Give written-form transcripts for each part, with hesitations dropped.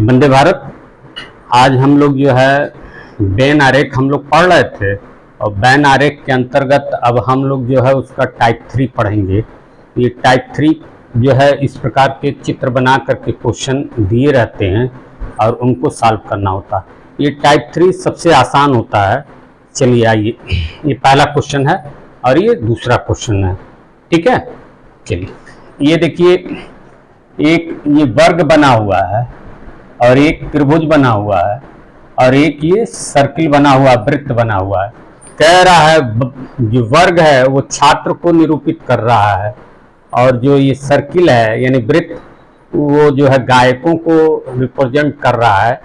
वंदे भारत। आज हम लोग जो है बेन आरेख हम लोग पढ़ रहे थे और बेन आरेख के अंतर्गत अब हम लोग जो है उसका टाइप 3 पढ़ेंगे। ये टाइप 3 जो है इस प्रकार के चित्र बना करके क्वेश्चन दिए रहते हैं और उनको सॉल्व करना होता है। ये टाइप 3 सबसे आसान होता है। चलिए आइए, ये पहला क्वेश्चन है और ये दूसरा क्वेश्चन है, ठीक है। चलिए ये देखिए, एक ये वर्ग बना हुआ है और एक त्रिभुज बना हुआ है और एक ये सर्किल बना हुआ, वृत्त बना हुआ है। कह रहा है जो वर्ग है वो छात्र को निरूपित कर रहा है और जो ये सर्किल है यानी वृत्त वो जो है गायकों को रिप्रेजेंट कर रहा है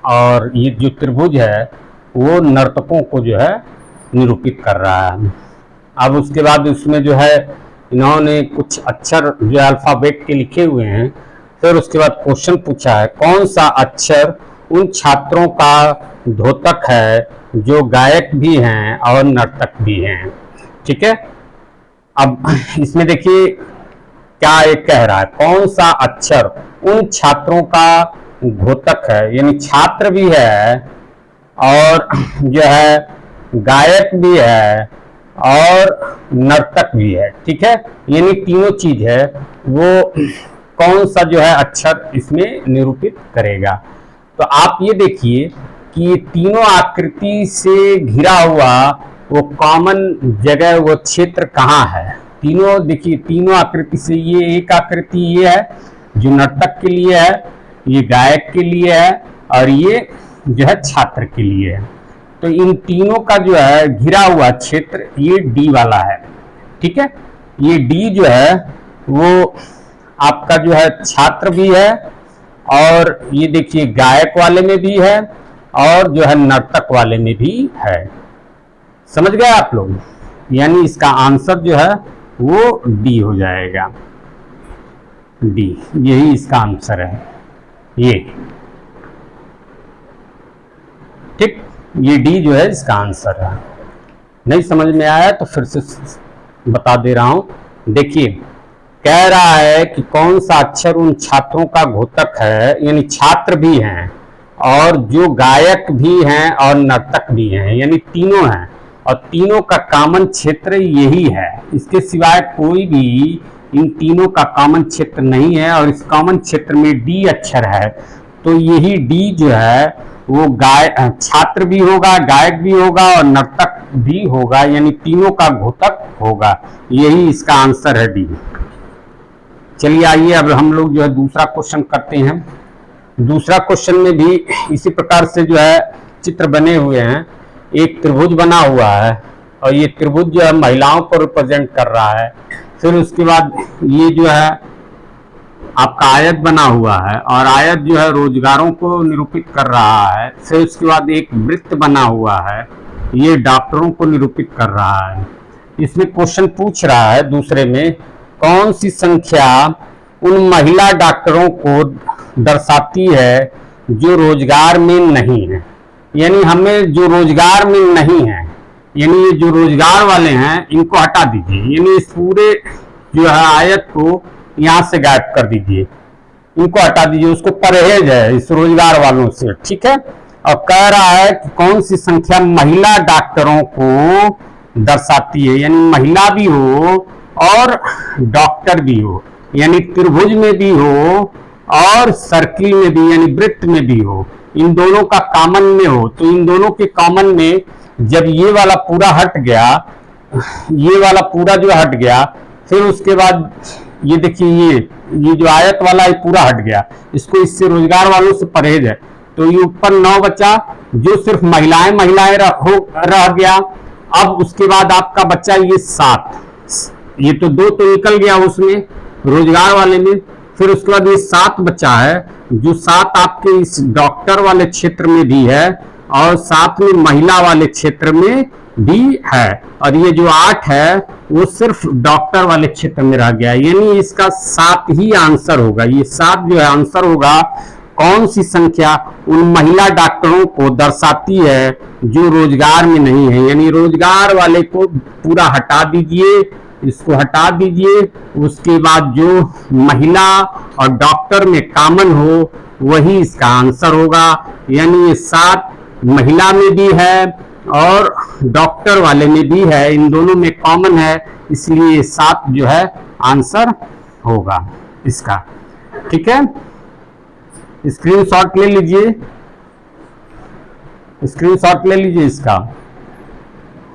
और ये जो त्रिभुज है वो नर्तकों को जो है निरूपित कर रहा है। अब उसके बाद उसमें जो है इन्होंने कुछ अक्षर जो अल्फाबेट के लिखे हुए हैं। फिर उसके बाद क्वेश्चन पूछा है कौन सा अक्षर उन छात्रों का द्योतक है जो गायक भी हैं और नर्तक भी हैं, ठीक है। अब इसमें देखिए क्या एक कह रहा है, कौन सा अक्षर उन छात्रों का द्योतक है यानी छात्र भी है और जो है गायक भी है और नर्तक भी है, ठीक है। यानी तीनों चीज है, वो कौन सा जो है अक्षर इसमें निरूपित करेगा। तो आप ये देखिए कि ये तीनों आकृति से घिरा हुआ वो कॉमन जगह, वो क्षेत्र कहाँ है। तीनों देखिए, तीनों आकृति से ये एक आकृति ये है जो नर्तक के लिए है, ये गायक के लिए है और ये जो है छात्र के लिए है। तो इन तीनों का जो है घिरा हुआ क्षेत्र ये डी वाला है, ठीक है। ये डी जो है वो आपका जो है छात्र भी है और ये देखिए गायक वाले में भी है और जो है नर्तक वाले में भी है। समझ गए आप लोग। यानी इसका आंसर जो है वो डी हो जाएगा। डी यही इसका आंसर है, ये ठीक। ये डी जो है इसका आंसर है। नहीं समझ में आया तो फिर से बता दे रहा हूं। देखिए कह रहा है कि कौन सा अक्षर उन छात्रों का द्योतक है यानी छात्र भी हैं और जो गायक भी हैं और नर्तक भी हैं, यानी तीनों हैं और तीनों का कॉमन क्षेत्र यही है। इसके सिवाय कोई भी इन तीनों का कॉमन क्षेत्र नहीं है और इस कॉमन क्षेत्र में डी अक्षर है। तो यही डी जो है वो छात्र भी होगा, गायक भी होगा और नर्तक भी होगा, यानी तीनों का द्योतक होगा। यही इसका आंसर है डी। चलिए आइए अब हम लोग जो है दूसरा क्वेश्चन करते हैं। दूसरा क्वेश्चन में भी इसी प्रकार से जो है चित्र बने हुए हैं। एक त्रिभुज बना हुआ है और ये त्रिभुज जो है महिलाओं को रिप्रेजेंट कर रहा है। फिर उसके बाद ये जो है आपका आयत बना हुआ है और आयत जो है रोजगारों को निरूपित कर रहा है। फिर उसके बाद एक वृत्त बना हुआ है, ये डॉक्टरों को निरूपित कर रहा है। इसमें क्वेश्चन पूछ रहा है दूसरे में, कौन सी संख्या उन महिला डॉक्टरों को दर्शाती है जो रोजगार में नहीं है। यानी हमें जो रोजगार में नहीं है, यानी ये जो रोजगार वाले हैं इनको हटा दीजिए, यानी इस पूरे जो है आयत को यहाँ से गायब कर दीजिए, इनको हटा दीजिए, उसको परहेज है इस रोजगार वालों से, ठीक है। और कह रहा है कि कौन सी संख्या महिला डॉक्टरों को दर्शाती है, यानी महिला भी हो और डॉक्टर भी हो, यानी त्रिभुज में भी हो और सर्किल में भी यानी वृत्त में भी हो, इन दोनों का कॉमन में हो। तो इन दोनों के कॉमन में जब ये वाला पूरा हट गया, ये वाला पूरा जो हट गया, फिर उसके बाद ये देखिए ये जो आयत वाला ये पूरा हट गया, इसको इससे रोजगार वालों से परहेज है। तो ये ऊपर 9 बचा जो सिर्फ महिलाएं रह गया। अब उसके बाद आपका बच्चा ये 7, ये तो 2 तो निकल गया उसमें रोजगार वाले में। फिर उसके बाद ये 7 बचा है जो 7 आपके इस डॉक्टर वाले क्षेत्र में भी है और साथ में महिला वाले क्षेत्र में भी है। और ये जो 8 है वो सिर्फ डॉक्टर वाले क्षेत्र में रह गया, यानी इसका 7 ही आंसर होगा। ये 7 जो है आंसर होगा। कौन सी संख्या उन महिला डॉक्टरों को दर्शाती है जो रोजगार में नहीं है, यानी रोजगार वाले को पूरा हटा दीजिए, इसको हटा दीजिए। उसके बाद जो महिला और डॉक्टर में कॉमन हो वही इसका आंसर होगा। यानी ये 7 महिला में भी है और डॉक्टर वाले में भी है, इन दोनों में कॉमन है, इसलिए 7 जो है आंसर होगा इसका। ठीक है, स्क्रीनशॉट ले लीजिए, स्क्रीनशॉट ले लीजिए इसका।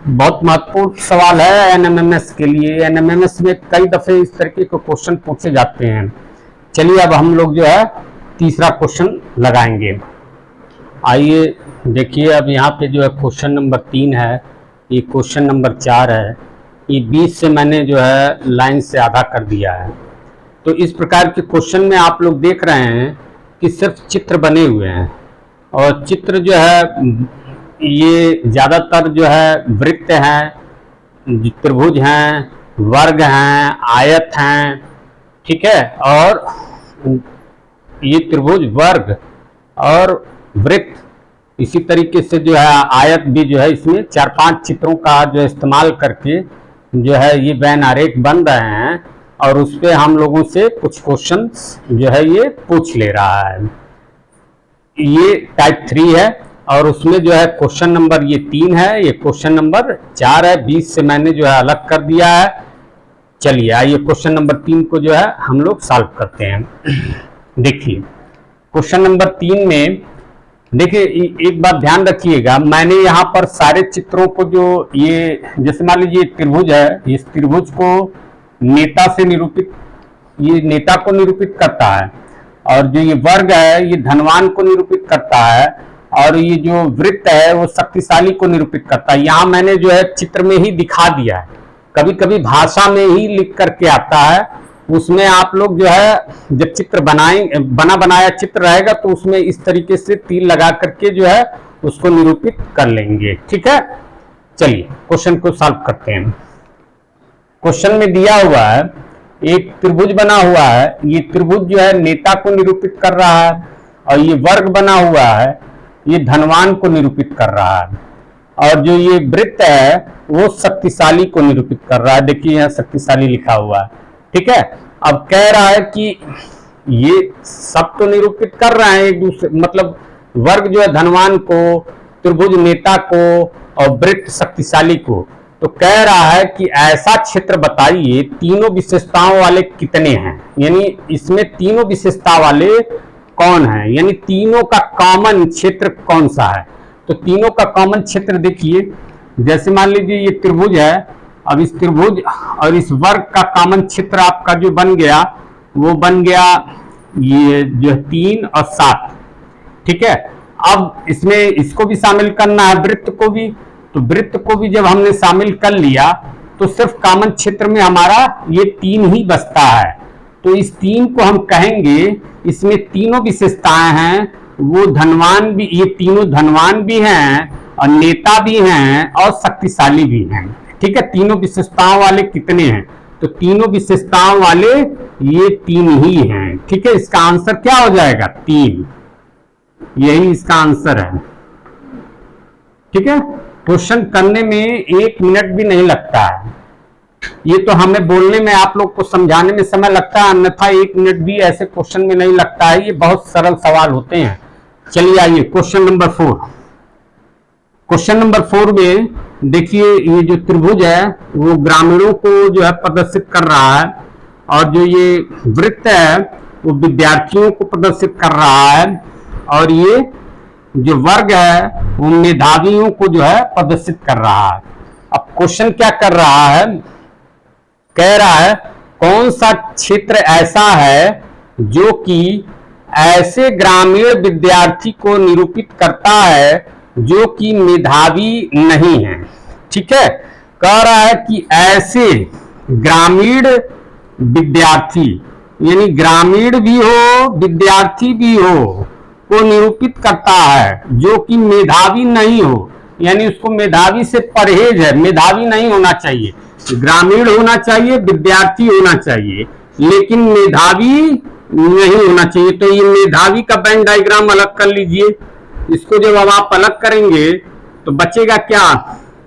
बहुत महत्वपूर्ण सवाल है एनएमएमएस के लिए। एनएमएमएस में कई दफे इस तरीके के क्वेश्चन पूछे जाते हैं। चलिए अब हम लोग जो है तीसरा क्वेश्चन लगाएंगे। आइए देखिए, अब यहाँ पे जो है क्वेश्चन नंबर 3 है, ये क्वेश्चन नंबर 4 है, ये 20 से मैंने जो है लाइन से आधा कर दिया है। तो इस प्रकार के क्वेश्चन में आप लोग देख रहे हैं कि सिर्फ चित्र बने हुए हैं, और चित्र जो है ये ज़्यादातर जो है वृत्त हैं, त्रिभुज हैं, वर्ग हैं, आयत हैं। ठीक है, और ये त्रिभुज, वर्ग और वृत्त, इसी तरीके से जो है आयत भी जो है, इसमें 4-5 चित्रों का जो इस्तेमाल करके जो है ये वैन आरेख बन रहे हैं, और उस पर हम लोगों से कुछ क्वेश्चन जो है ये पूछ ले रहा है। ये टाइप 3 है, और उसमें जो है क्वेश्चन नंबर ये 3 है, ये क्वेश्चन नंबर 4 है। 20 से मैंने जो है अलग कर दिया है। चलिए आइए क्वेश्चन नंबर 3 को जो है हम लोग सॉल्व करते हैं। देखिए क्वेश्चन नंबर 3 में देखिए एक बात ध्यान रखिएगा, मैंने यहाँ पर सारे चित्रों को जो ये जैसे मान लीजिए त्रिभुज है, इस त्रिभुज को नेता से निरूपित, ये नेता को निरूपित करता है, और जो ये वर्ग है ये धनवान को निरूपित करता है, और ये जो वृत्त है वो शक्तिशाली को निरूपित करता है। यहाँ मैंने जो है चित्र में ही दिखा दिया है, कभी कभी भाषा में ही लिख करके आता है, उसमें आप लोग जो है जब चित्र बना बनाया चित्र रहेगा तो उसमें इस तरीके से तीर लगा करके जो है उसको निरूपित कर लेंगे। ठीक है, चलिए क्वेश्चन को सॉल्व करते हैं। क्वेश्चन में दिया हुआ है एक त्रिभुज बना हुआ है, ये त्रिभुज जो है नेता को निरूपित कर रहा है, और ये वर्ग बना हुआ है ये धनवान को निरूपित कर रहा है, और जो ये वृत्त है वो शक्तिशाली को निरूपित कर रहा है। देखिए यहाँ शक्तिशाली लिखा हुआ है। ठीक है, अब कह रहा है कि ये सब तो निरूपित कर रहे हैं एक दूसरे, मतलब वर्ग जो है धनवान को, त्रिभुज नेता को, और वृत्त शक्तिशाली को। तो कह रहा है कि ऐसा क्षेत्र बताइए तीनों विशेषताओं वाले कितने हैं, यानी इसमें तीनों विशेषता वाले कौन है, यानी तीनों का कॉमन क्षेत्र कौन सा है। तो तीनों का कॉमन क्षेत्र देखिए, जैसे मान लीजिए ये त्रिभुज है, अब इस त्रिभुज और इस वर्ग का कॉमन क्षेत्र आपका जो बन गया वो बन गया ये जो 3 और 7। ठीक है, अब इसमें इसको भी शामिल करना है, वृत्त को भी, तो वृत्त को भी जब हमने शामिल कर लिया तो सिर्फ कॉमन क्षेत्र में हमारा ये 3 ही बचता है। तो इस 3 को हम कहेंगे, इसमें तीनों विशेषताएं हैं, वो धनवान भी, ये तीनों धनवान भी हैं और नेता भी हैं और शक्तिशाली भी हैं। ठीक है, तीनों विशेषताओं वाले कितने हैं, तो तीनों विशेषताओं वाले ये 3 ही हैं। ठीक है, इसका आंसर क्या हो जाएगा 3, यही इसका आंसर है। ठीक है, क्वेश्चन करने में 1 मिनट भी नहीं लगता है, ये तो हमें बोलने में आप लोग को समझाने में समय लगता है, अन्यथा 1 मिनट भी ऐसे क्वेश्चन में नहीं लगता है, ये बहुत सरल सवाल होते हैं। चलिए आइए क्वेश्चन नंबर 4। क्वेश्चन नंबर 4 में देखिए ये जो त्रिभुज है वो ग्रामीणों को जो है प्रदर्शित कर रहा है, और जो ये वृत्त है वो विद्यार्थियों को प्रदर्शित कर रहा है, और ये जो वर्ग है वो मेधावियों को जो है प्रदर्शित कर रहा है। अब क्वेश्चन क्या कर रहा है, कह रहा है कौन सा क्षेत्र ऐसा है जो कि ऐसे ग्रामीण विद्यार्थी को निरूपित करता है जो कि मेधावी नहीं है। ठीक है, कह रहा है कि ऐसे ग्रामीण विद्यार्थी, यानी ग्रामीण भी हो विद्यार्थी भी हो, को निरूपित करता है जो कि मेधावी नहीं हो, यानी उसको मेधावी से परहेज है, मेधावी नहीं होना चाहिए, ग्रामीण होना चाहिए, विद्यार्थी होना चाहिए, लेकिन मेधावी नहीं होना चाहिए। तो ये मेधावी का वेन डायग्राम अलग कर लीजिए, इसको जब अब आप अलग करेंगे तो बचेगा क्या,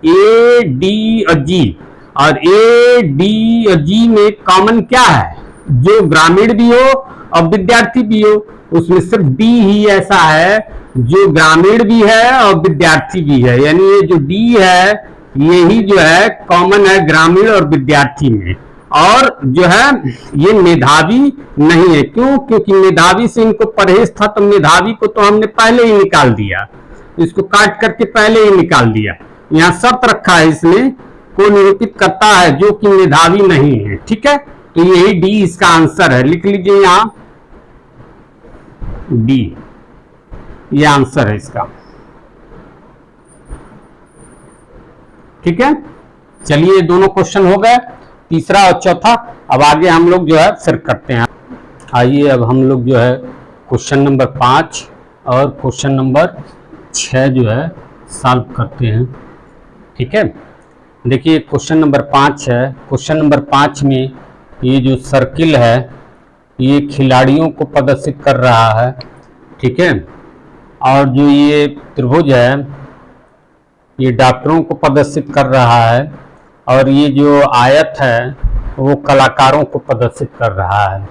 ए डी और जी, और ए डी और जी में कॉमन क्या है, जो ग्रामीण भी हो और विद्यार्थी भी हो, उसमें सिर्फ डी ही ऐसा है जो ग्रामीण भी है और विद्यार्थी भी है, यानी ये जो डी है यही जो है कॉमन है ग्रामीण और विद्यार्थी में, और जो है ये मेधावी नहीं है। क्यों? क्योंकि मेधावी से इनको परहेज था, तो मेधावी को तो हमने पहले ही निकाल दिया, इसको काट करके पहले ही निकाल दिया। यहाँ शर्त रखा है इसमें को निरूपित करता है जो कि मेधावी नहीं है। ठीक है, तो यही डी इसका आंसर है, लिख लीजिए यहां डी, ये आंसर है इसका। ठीक है, चलिए दोनों क्वेश्चन हो गए, तीसरा और चौथा। अब आगे हम लोग जो है फिर करते हैं। आइए अब हम लोग जो है क्वेश्चन नंबर 5 और क्वेश्चन नंबर 6 जो है सॉल्व करते हैं। ठीक है, देखिए क्वेश्चन नंबर 5 है। क्वेश्चन नंबर 5 में ये जो सर्किल है ये खिलाड़ियों को प्रदर्शित कर रहा है। ठीक है, और जो ये त्रिभुज है ये डॉक्टरों को प्रदर्शित कर रहा है, और ये जो आयत है वो कलाकारों को प्रदर्शित कर रहा है।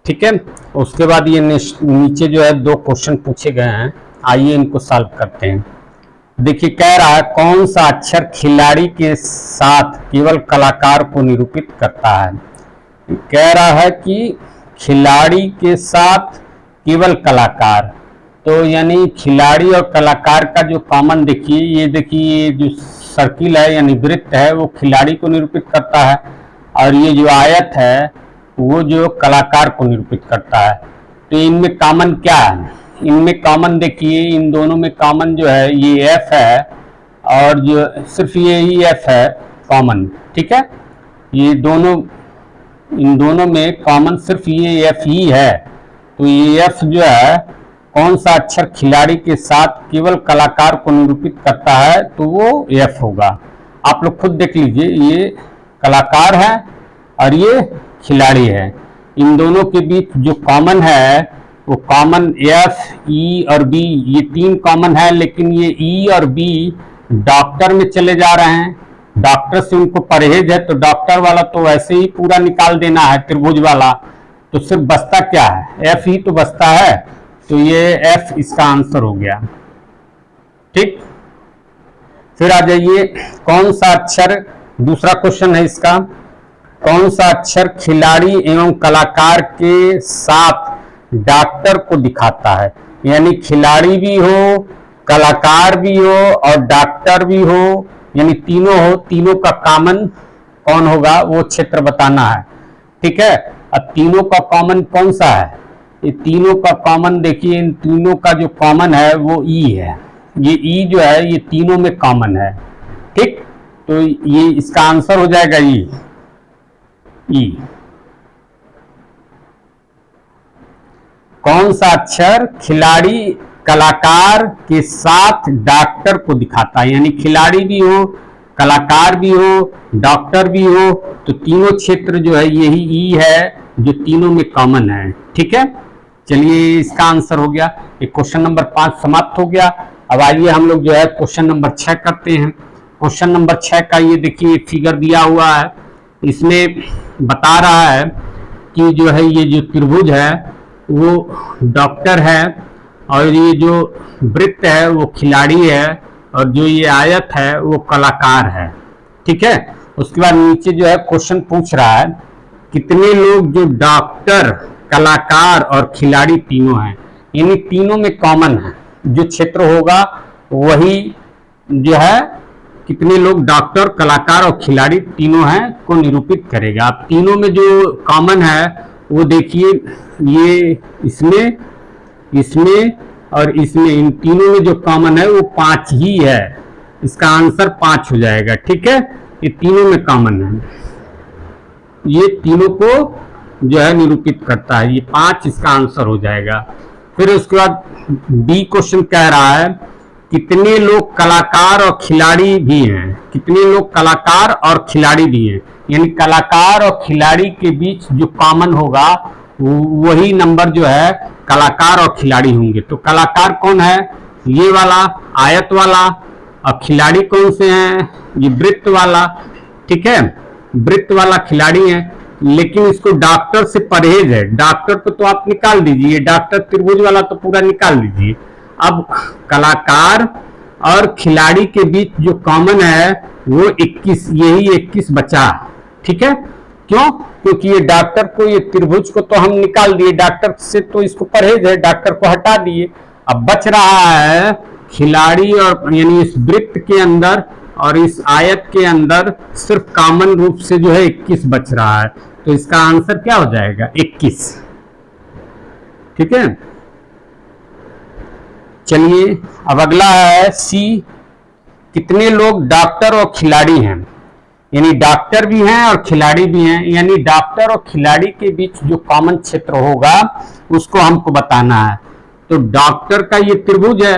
ठीक है, उसके बाद ये नीचे जो है 2 क्वेश्चन पूछे गए हैं, आइए इनको सॉल्व करते हैं। देखिए कह रहा है कौन सा अक्षर खिलाड़ी के साथ केवल कलाकार को निरूपित करता है। कह रहा है कि खिलाड़ी के साथ केवल कलाकार, तो यानी खिलाड़ी और कलाकार का जो कॉमन देखिए, ये देखिए जो सर्किल है यानी वृत्त है वो खिलाड़ी को निरूपित करता है, और ये जो आयत है वो जो कलाकार को निरूपित करता है। तो इनमें कॉमन क्या है? इनमें कॉमन देखिए, इन दोनों में कॉमन जो है ये एफ है, और जो सिर्फ ये ही एफ है कॉमन। ठीक है, ये दोनों, इन दोनों में कॉमन सिर्फ ये एफ ही है। तो ये एफ जो है कौन सा अक्षर खिलाड़ी के साथ केवल कलाकार को निरूपित करता है, तो वो एफ होगा। आप लोग खुद देख लीजिए, ये कलाकार है और ये खिलाड़ी है, इन दोनों के बीच जो कॉमन है वो कॉमन एफ, ई और बी, ये 3 कॉमन है, लेकिन ये ई और बी डॉक्टर में चले जा रहे हैं, डॉक्टर से उनको परहेज है, तो डॉक्टर वाला तो वैसे ही पूरा निकाल देना है त्रिभुज वाला, तो सिर्फ बचता क्या है? एफ ही तो बचता है, तो ये एफ इसका आंसर हो गया। ठीक, फिर आ जाइए कौन सा अक्षर, दूसरा क्वेश्चन है इसका, कौन सा अक्षर खिलाड़ी एवं कलाकार के साथ डॉक्टर को दिखाता है। यानी खिलाड़ी भी हो, कलाकार भी हो और डॉक्टर भी हो, यानी तीनों हो, तीनों का कॉमन कौन होगा वो क्षेत्र बताना है। ठीक है, अब तीनों का कॉमन कौन सा है? ये तीनों का कॉमन देखिए, इन तीनों का जो कॉमन है वो ई है, ये ई जो है ये तीनों में कॉमन है। ठीक, तो ये इसका आंसर हो जाएगा ई। कौन सा अक्षर खिलाड़ी कलाकार के साथ डॉक्टर को दिखाता है, यानी खिलाड़ी भी हो, कलाकार भी हो, डॉक्टर भी हो, तो तीनों क्षेत्र जो है यही ई है जो तीनों में कॉमन है। ठीक है, चलिए इसका आंसर हो गया। ये क्वेश्चन नंबर 5 समाप्त हो गया। अब आइए हम लोग जो है क्वेश्चन नंबर 6 करते हैं। क्वेश्चन नंबर 6 का ये देखिए फिगर दिया हुआ है, इसमें बता रहा है कि जो है ये जो त्रिभुज है वो डॉक्टर है, और ये जो वृत्त है वो खिलाड़ी है, और जो ये आयत है वो कलाकार है। ठीक है, उसके बाद नीचे जो है क्वेश्चन पूछ रहा है कितने लोग जो डॉक्टर, कलाकार और खिलाड़ी तीनों हैं, यानी तीनों में कॉमन है, जो क्षेत्र होगा वही जो है कितने लोग डॉक्टर, कलाकार और खिलाड़ी तीनों हैं को निरूपित करेगा। अब तीनों में जो कॉमन है वो देखिए, ये इसमें, इसमें और इसमें, इन तीनों में जो कॉमन है वो 5 ही है, इसका आंसर 5 हो जाएगा। ठीक है, ये तीनों में कॉमन है, ये तीनों को जो है निरूपित करता है, ये 5 इसका आंसर हो जाएगा। फिर उसके बाद बी क्वेश्चन कह रहा है कितने लोग कलाकार और खिलाड़ी भी हैं, कितने लोग कलाकार और खिलाड़ी भी हैं, यानी कलाकार और खिलाड़ी के बीच जो कॉमन होगा वही नंबर जो है कलाकार और खिलाड़ी होंगे। तो कलाकार कौन है? ये वाला आयत वाला, और खिलाड़ी कौन से हैं? ये वृत्त वाला। ठीक है, वृत्त वाला खिलाड़ी है। लेकिन इसको डॉक्टर से परहेज है। डॉक्टर को तो आप निकाल दीजिए, डॉक्टर त्रिभुज वाला तो पूरा निकाल दीजिए। अब कलाकार और खिलाड़ी के बीच जो कॉमन है वो 21, यही 21 बचा। ठीक है, क्यों? क्योंकि ये डॉक्टर को, ये त्रिभुज को तो हम निकाल दिए, डॉक्टर से तो इसको परहेज है, डॉक्टर को हटा दिए। अब बच रहा है खिलाड़ी और यानी इस वृत्त के अंदर और इस आयत के अंदर सिर्फ कॉमन रूप से जो है 21 बच रहा है। तो इसका आंसर क्या हो जाएगा? 21। ठीक है, चलिए अब अगला है सी। कितने लोग डॉक्टर और खिलाड़ी हैं? यानी डॉक्टर भी हैं और खिलाड़ी भी हैं, यानी डॉक्टर और खिलाड़ी के बीच जो कॉमन क्षेत्र होगा उसको हमको बताना है। तो डॉक्टर का ये त्रिभुज है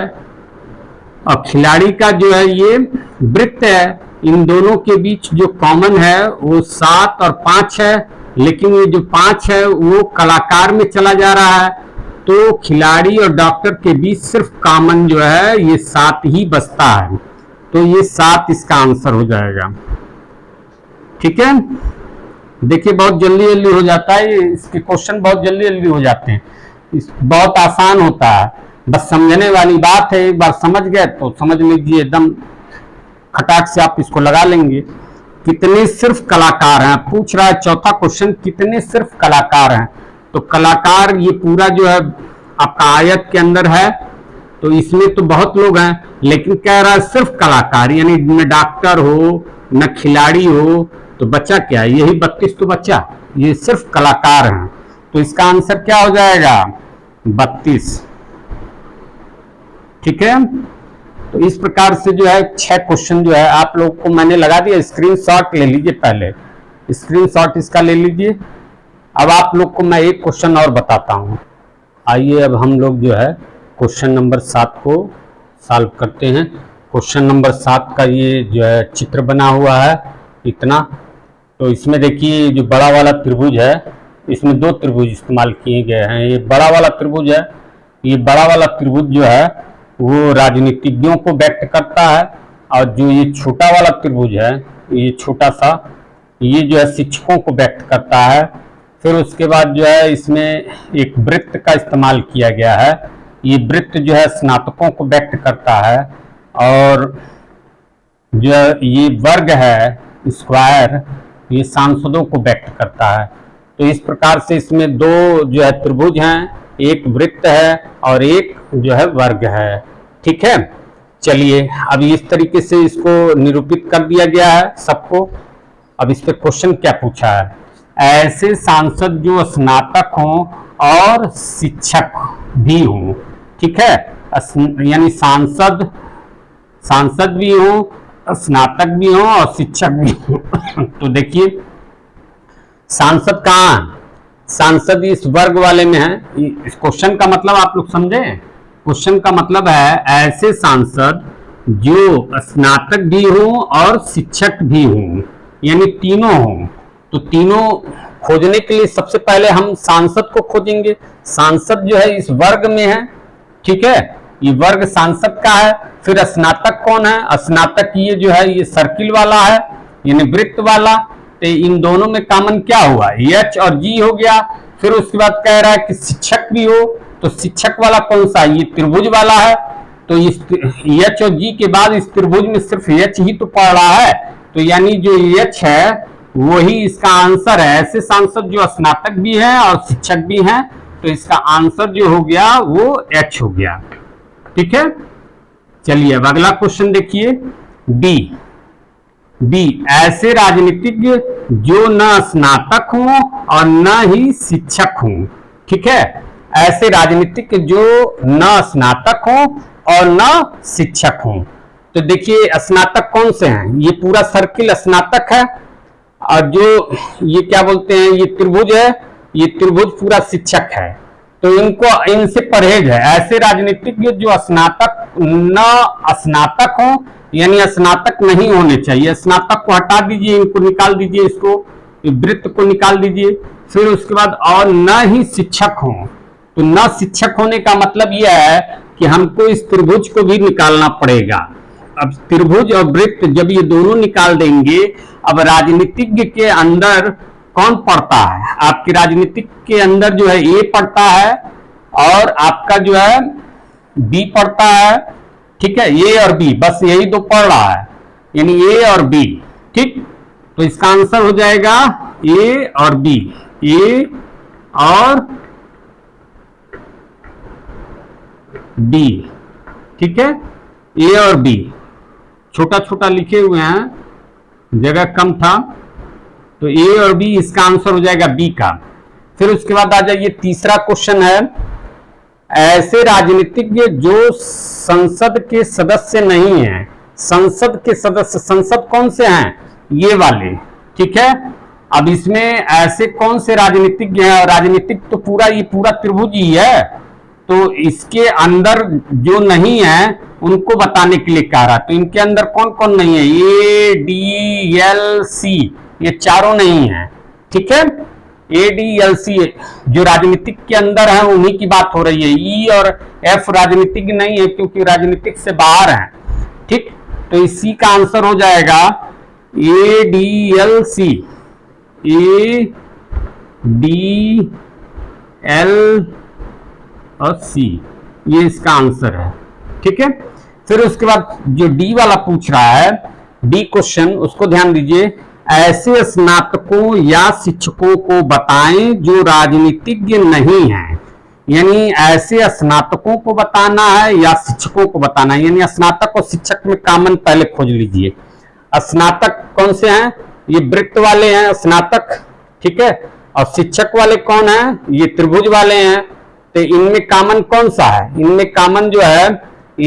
और खिलाड़ी का जो है ये वृत्त है। इन दोनों के बीच जो कॉमन है वो 7 और 5 है, लेकिन ये जो 5 है वो कलाकार में चला जा रहा है। तो खिलाड़ी और डॉक्टर के बीच सिर्फ कॉमन जो है ये 7 ही बचता है। तो ये 7 इसका आंसर हो जाएगा। ठीक है, देखिए बहुत जल्दी जल्दी हो जाता है, इसके क्वेश्चन बहुत जल्दी जल्दी हो जाते हैं, बहुत आसान होता है, बस समझने वाली बात है। एक बार समझ गए तो समझ लीजिए, एकदम खटाक से आप इसको लगा लेंगे। कितने सिर्फ कलाकार हैं पूछ रहा है चौथा क्वेश्चन, कितने सिर्फ कलाकार हैं? तो कलाकार ये पूरा जो है आपका आयत के अंदर है, तो इसमें तो बहुत लोग हैं, लेकिन कह रहा है सिर्फ कलाकार, यानी न डॉक्टर हो न खिलाड़ी हो, तो बचा क्या? यही 32 तो बचा, ये सिर्फ कलाकार हैं। तो इसका आंसर क्या हो जाएगा? 32। ठीक है, तो इस प्रकार से जो है 6 क्वेश्चन जो है आप लोग को मैंने लगा दिया। स्क्रीनशॉट ले लीजिए, पहले स्क्रीनशॉट इसका ले लीजिए। अब आप लोग को मैं एक क्वेश्चन और बताता हूं। आइए अब हम लोग जो है क्वेश्चन नंबर 7 को सॉल्व करते हैं। क्वेश्चन नंबर 7 का ये जो है चित्र बना हुआ है इतना। तो इसमें देखिए जो बड़ा वाला त्रिभुज है, इसमें 2 त्रिभुज इस्तेमाल किए गए हैं। ये बड़ा वाला त्रिभुज है, ये बड़ा वाला त्रिभुज जो है वो राजनीतिज्ञों को व्यक्त करता है, और जो ये छोटा वाला त्रिभुज है, ये छोटा सा, ये जो है शिक्षकों को व्यक्त करता है। फिर उसके बाद जो है इसमें एक वृत्त का इस्तेमाल किया गया है, ये वृत्त जो है स्नातकों को व्यक्त करता है, और जो ये वर्ग है स्क्वायर, ये सांसदों को व्यक्त करता है। तो इस प्रकार से इसमें 2 जो है त्रिभुज हैं, एक वृत्त है और एक जो है वर्ग है। ठीक है, चलिए अब इस तरीके से इसको निरूपित कर दिया गया है सबको। अब इस पे क्वेश्चन क्या पूछा है? ऐसे सांसद जो स्नातक हों और शिक्षक भी हों। ठीक है, यानी सांसद भी हों, स्नातक भी हों और शिक्षक भी हों। तो देखिए सांसद कहाँ? सांसद इस वर्ग वाले में है। इस क्वेश्चन का मतलब आप लोग समझे? क्वेश्चन का मतलब है ऐसे सांसद जो स्नातक भी हों और शिक्षक भी हों, यानी तीनों हों। तो तीनों खोजने के लिए सबसे पहले हम सांसद को खोजेंगे। सांसद जो है इस वर्ग में है। ठीक है, ये वर्ग सांसद का है। फिर स्नातक कौन है? स्नातक ये जो है ये सर्किल वाला है, यानी वृत्त वाला। तो इन दोनों में कॉमन क्या हुआ? एच और जी हो गया। फिर उसके बाद कह रहा है कि शिक्षक भी हो, तो शिक्षक वाला कौन सा? ये त्रिभुज वाला है। तो इस एच और जी के बाद इस त्रिभुज में सिर्फ एच ही तो पड़ रहा है, तो यानी जो एच है वही इसका आंसर है। ऐसे सांसद जो स्नातक भी हैं और शिक्षक भी हैं, तो इसका आंसर जो हो गया वो एच हो गया। ठीक है, चलिए अब अगला क्वेश्चन देखिए, बी ऐसे राजनीतिज्ञ जो न स्नातक हों और न ही शिक्षक हों। ठीक है, ऐसे राजनीतिज्ञ जो न स्नातक हों और न शिक्षक हों। तो देखिए स्नातक कौन से हैं? ये पूरा सर्किल स्नातक है, और जो ये क्या बोलते हैं, ये त्रिभुज है, ये त्रिभुज पूरा शिक्षक है। तो इनसे परहेज है। ऐसे राजनीतिज्ञ जो स्नातक हो, यानी स्नातक नहीं होने चाहिए। स्नातक को हटा दीजिए, इनको निकाल दीजिए, इसको वृत्त को निकाल दीजिए। फिर उसके बाद और न ही शिक्षक हो। तो न शिक्षक होने का मतलब यह है कि हमको इस त्रिभुज को भी निकालना पड़ेगा। अब त्रिभुज और वृत्त जब ये दोनों निकाल देंगे, अब राजनीतिज्ञ के अंदर कौन पढ़ता है? आपकी राजनीतिक के अंदर जो है ए पढ़ता है और आपका जो है बी पढ़ता है। ठीक है, ए और बी, बस यही तो पढ़ रहा है, यानी ए और बी। ठीक, तो इसका आंसर हो जाएगा ए और बी, ए और बी। ठीक है, ए और बी छोटा छोटा लिखे हुए हैं, जगह कम था, तो ए और बी इसका आंसर हो जाएगा बी का। फिर उसके बाद आ जाइए, तीसरा क्वेश्चन है, ऐसे राजनीतिज्ञ जो संसद के सदस्य नहीं हैं। संसद के सदस्य, संसद कौन से हैं? ये वाले। ठीक है, अब इसमें ऐसे कौन से राजनीतिज्ञ हैं? राजनीतिक तो पूरा ये पूरा त्रिभुज ही है, तो इसके अंदर जो नहीं है उनको बताने के लिए कह रहा। तो इनके अंदर कौन कौन नहीं है? ए, डी, एल, सी, ये चारों नहीं है। ठीक है, ए, डी, एल, सी जो राजनीतिक के अंदर है उन्हीं की बात हो रही है। ई और एफ राजनीतिक नहीं है क्योंकि राजनीतिक से बाहर है। ठीक, तो इसी का आंसर हो जाएगा ए, डी, एल, सी, ए, डी, एल और सी, ये इसका आंसर है। ठीक है, फिर उसके बाद जो डी वाला पूछ रहा है, डी क्वेश्चन, उसको ध्यान दीजिए। ऐसे स्नातकों या शिक्षकों को बताएं जो राजनीतिज्ञ नहीं हैं। यानी ऐसे स्नातकों को बताना है या शिक्षकों को बताना है, यानी स्नातक और शिक्षक में कॉमन पहले खोज लीजिए। स्नातक कौन से हैं? ये वृत्त वाले हैं स्नातक। ठीक है, और शिक्षक वाले कौन हैं? ये त्रिभुज वाले हैं। तो इनमें कॉमन कौन सा है? इनमें कॉमन जो है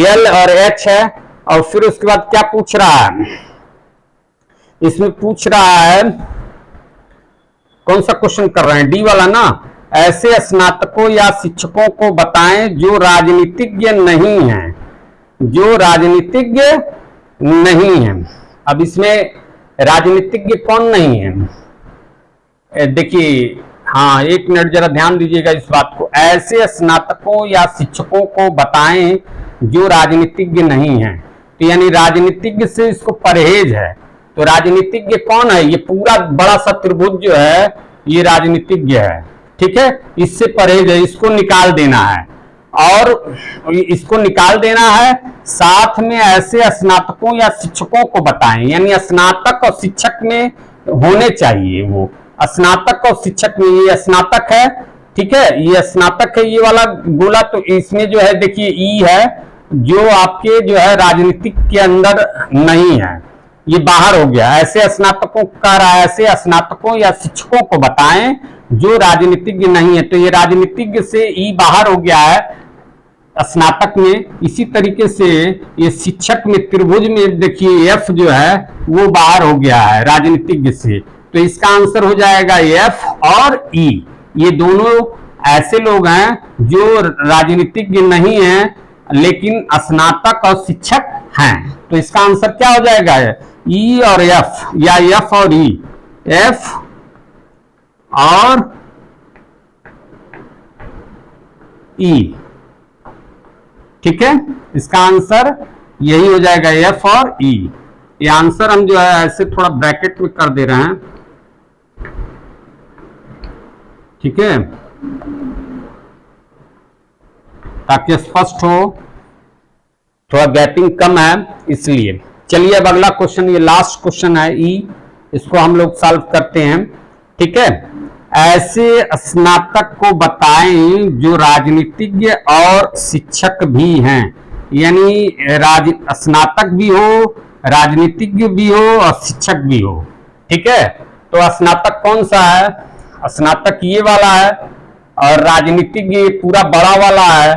एल और एच है। और फिर उसके बाद क्या पूछ रहा है? इसमें पूछ रहा है, कौन सा क्वेश्चन कर रहे हैं? डी वाला ना। ऐसे स्नातकों या शिक्षकों को बताएं जो राजनीतिज्ञ नहीं हैं, जो राजनीतिज्ञ नहीं है। अब इसमें राजनीतिज्ञ कौन नहीं है? देखिए, हाँ, एक मिनट जरा ध्यान दीजिएगा इस बात को। ऐसे स्नातकों या शिक्षकों को बताएं जो राजनीतिज्ञ नहीं है, तो यानी राजनीतिज्ञ से इसको परहेज है। तो राजनीतिज्ञ कौन है? ये पूरा बड़ा सा त्रिभुज जो है ये राजनीतिज्ञ है। ठीक है, इससे परहेज है, इसको निकाल देना है और इसको निकाल देना है। साथ में ऐसे स्नातकों या शिक्षकों को बताएं, यानी स्नातक और शिक्षक में होने चाहिए। वो स्नातक और शिक्षक में, ये स्नातक है। ठीक है, ये स्नातक है, ये वाला गोला। तो इसमें जो है देखिए ई है, जो आपके जो है राजनीतिक के अंदर नहीं है, ये बाहर हो गया। ऐसे स्नातकों का, ऐसे स्नातकों या शिक्षकों को बताएं जो राजनीतिज्ञ नहीं है, तो ये राजनीतिज्ञ से ई बाहर हो गया है स्नातक में। इसी तरीके से ये शिक्षक में, त्रिभुज में देखिए एफ जो है वो बाहर हो गया है राजनीतिज्ञ से। तो इसका आंसर हो जाएगा एफ और ई। ये दोनों ऐसे लोग हैं जो राजनीतिज्ञ नहीं हैं लेकिन स्नातक और शिक्षक हैं। तो इसका आंसर क्या हो जाएगा? ई और एफ, या एफ और ई, एफ और ई। ठीक है, इसका आंसर यही हो जाएगा, एफ और ई। ये आंसर हम जो है ऐसे थोड़ा ब्रैकेट में कर दे रहे हैं। ठीक है, ताकि स्पष्ट हो, थोड़ा गैपिंग कम है इसलिए। चलिए अब अगला क्वेश्चन, ये लास्ट क्वेश्चन है ई, इसको हम लोग सॉल्व करते हैं। ठीक है, ऐसे स्नातक को बताएं जो राजनीतिज्ञ और शिक्षक भी हैं। यानी स्नातक भी हो, राजनीतिज्ञ भी हो और शिक्षक भी हो। ठीक है, तो स्नातक कौन सा है? स्नातक ये वाला है और राजनीतिज्ञ ये पूरा बड़ा वाला है।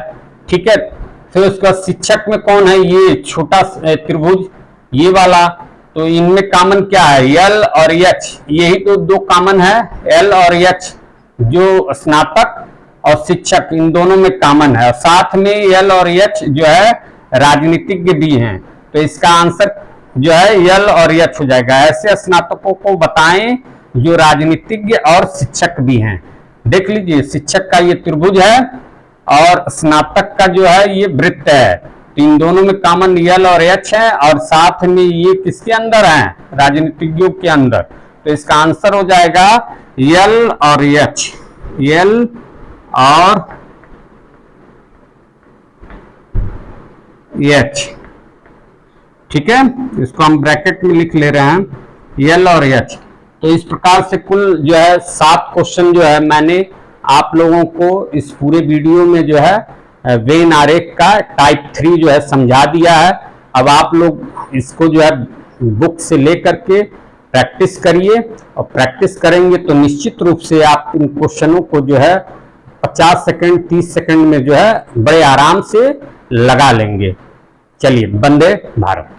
ठीक है, फिर उसका शिक्षक में कौन है? ये छोटा त्रिभुज ये वाला। तो इनमें कॉमन क्या है? एल और एच, यही तो दो कॉमन है, एल और एच, जो स्नातक और शिक्षक इन दोनों में कॉमन है। और साथ में एल और एच जो है राजनीतिज्ञ भी हैं। तो इसका आंसर जो है एल और एच हो जाएगा। ऐसे स्नातकों को बताएं जो राजनीतिज्ञ और शिक्षक भी हैं। देख लीजिए, शिक्षक का ये त्रिभुज है और स्नातक का जो है ये वृत्त है। तो इन दोनों में कॉमन एल और एच है और साथ में ये किसके अंदर है? राजनीतिज्ञों के अंदर। तो इसका आंसर हो जाएगा एल और एच, एल और एच, ठीक है, इसको हम ब्रैकेट में लिख ले रहे हैं एल और एच। तो इस प्रकार से कुल जो है 7 क्वेश्चन जो है मैंने आप लोगों को इस पूरे वीडियो में जो है वेन आरेख का टाइप 3 जो है समझा दिया है। अब आप लोग इसको जो है बुक से लेकर के प्रैक्टिस करिए, और प्रैक्टिस करेंगे तो निश्चित रूप से आप इन क्वेश्चनों को जो है 50 सेकंड 30 सेकंड में जो है बड़े आराम से लगा लेंगे। चलिए, वंदे भारत।